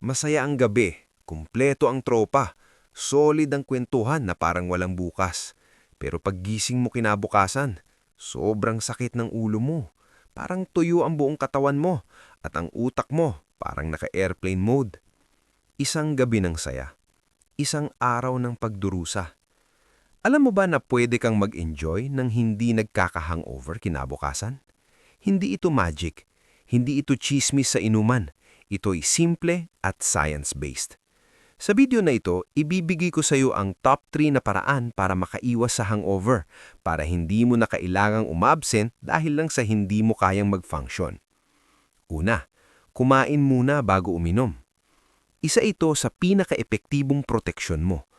Masaya ang gabi, kumpleto ang tropa, solid ang kwentuhan na parang walang bukas. Pero paggising mo kinabukasan, sobrang sakit ng ulo mo. Parang tuyo ang buong katawan mo at ang utak mo parang naka-airplane mode. Isang gabi ng saya, isang araw ng pagdurusa. Alam mo ba na pwede kang mag-enjoy ng hindi nagkaka-hangover kinabukasan? Hindi ito magic, hindi ito chismis sa inuman. Ito'y simple at science-based. Sa video na ito, ibibigay ko sa iyo ang top 3 na paraan para makaiwas sa hangover, para hindi mo na kailangang umabsent dahil lang sa hindi mo kayang mag-function. Una, kumain muna bago uminom. Isa ito sa pinaka-epektibong proteksyon mo.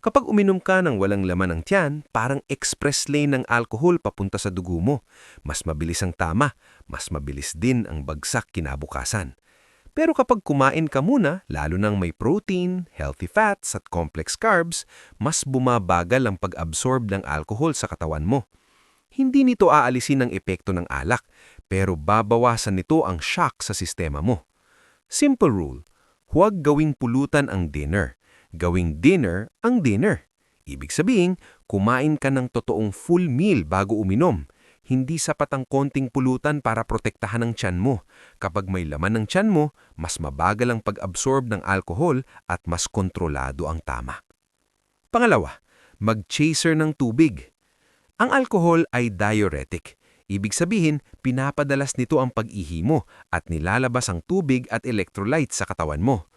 Kapag uminom ka ng walang laman ng tiyan, parang express lane ng alcohol papunta sa dugo mo. Mas mabilis ang tama, mas mabilis din ang bagsak kinabukasan. Pero kapag kumain ka muna, lalo nang may protein, healthy fats at complex carbs, mas bumabagal ang pag-absorb ng alcohol sa katawan mo. Hindi nito aalisin ang epekto ng alak, pero babawasan nito ang shock sa sistema mo. Simple rule, huwag gawing pulutan ang dinner. Gawing dinner ang dinner. Ibig sabihin, kumain ka ng totoong full meal bago uminom. Hindi sapat ang konting pulutan para protektahan ang tiyan mo. Kapag may laman ng tiyan mo, mas mabagal ang pag-absorb ng alcohol at mas kontrolado ang tama. Pangalawa, mag-chaser ng tubig. Ang alcohol ay diuretic. Ibig sabihin, pinapadalas nito ang pag-ihi mo at nilalabas ang tubig at electrolytes sa katawan mo.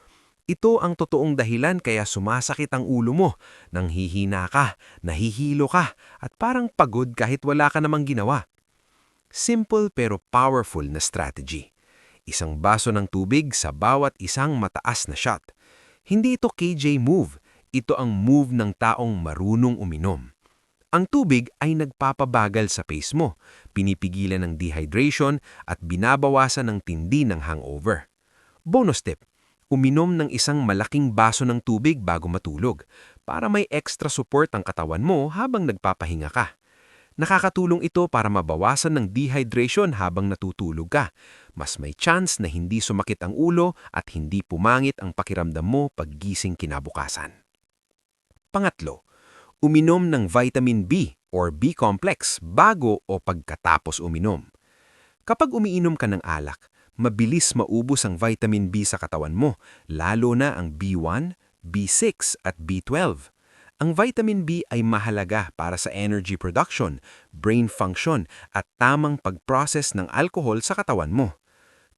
Ito ang totoong dahilan kaya sumasakit ang ulo mo, nanghihina ka, nahihilo ka, at parang pagod kahit wala ka namang ginawa. Simple pero powerful na strategy. Isang baso ng tubig sa bawat isang mataas na shot. Hindi ito KJ move, ito ang move ng taong marunong uminom. Ang tubig ay nagpapabagal sa pace mo, pinipigilan ng dehydration at binabawasan ng tindi ng hangover. Bonus tip, uminom ng isang malaking baso ng tubig bago matulog para may extra support ang katawan mo habang nagpapahinga ka. Nakakatulong ito para mabawasan ng dehydration habang natutulog ka. Mas may chance na hindi sumakit ang ulo at hindi pumangit ang pakiramdam mo paggising kinabukasan. Pangatlo, uminom ng vitamin B or B-complex bago o pagkatapos uminom. Kapag umiinom ka ng alak, mabilis maubos ang vitamin B sa katawan mo, lalo na ang B1, B6 at B12. Ang vitamin B ay mahalaga para sa energy production, brain function at tamang pag-process ng alcohol sa katawan mo.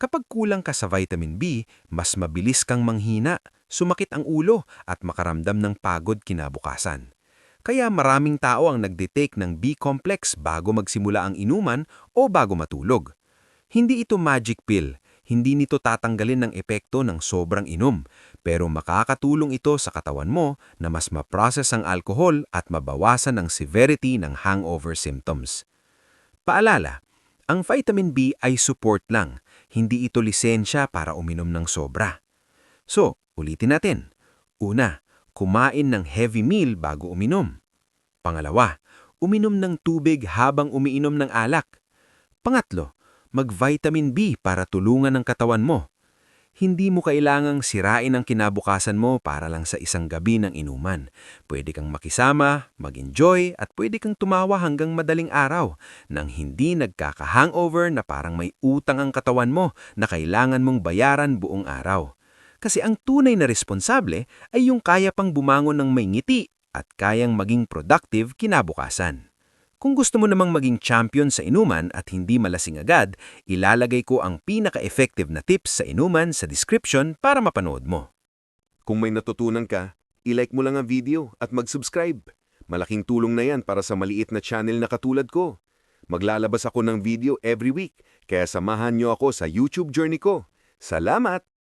Kapag kulang ka sa vitamin B, mas mabilis kang manghina, sumakit ang ulo at makaramdam ng pagod kinabukasan. Kaya maraming tao ang nagde-take ng B-complex bago magsimula ang inuman o bago matulog. Hindi ito magic pill, hindi nito tatanggalin ng epekto ng sobrang inom, pero makakatulong ito sa katawan mo na mas ma-process ang alcohol at mabawasan ang severity ng hangover symptoms. Paalala, ang vitamin B ay support lang, hindi ito lisensya para uminom ng sobra. So, ulitin natin. Una, kumain ng heavy meal bago uminom. Pangalawa, uminom ng tubig habang umiinom ng alak. Pangatlo, mag-vitamin B para tulungan ang katawan mo. Hindi mo kailangang sirain ang kinabukasan mo para lang sa isang gabi ng inuman. Pwede kang makisama, mag-enjoy at pwede kang tumawa hanggang madaling araw nang hindi nagkaka-hangover na parang may utang ang katawan mo na kailangan mong bayaran buong araw. Kasi ang tunay na responsable ay yung kaya pang bumangon ng may ngiti at kayang maging productive kinabukasan. Kung gusto mo namang maging champion sa inuman at hindi malasing agad, ilalagay ko ang pinaka-effective na tips sa inuman sa description para mapanood mo. Kung may natutunan ka, i-like mo lang ang video at mag-subscribe. Malaking tulong na yan para sa maliit na channel na katulad ko. Maglalabas ako ng video every week, kaya samahan niyo ako sa YouTube journey ko. Salamat!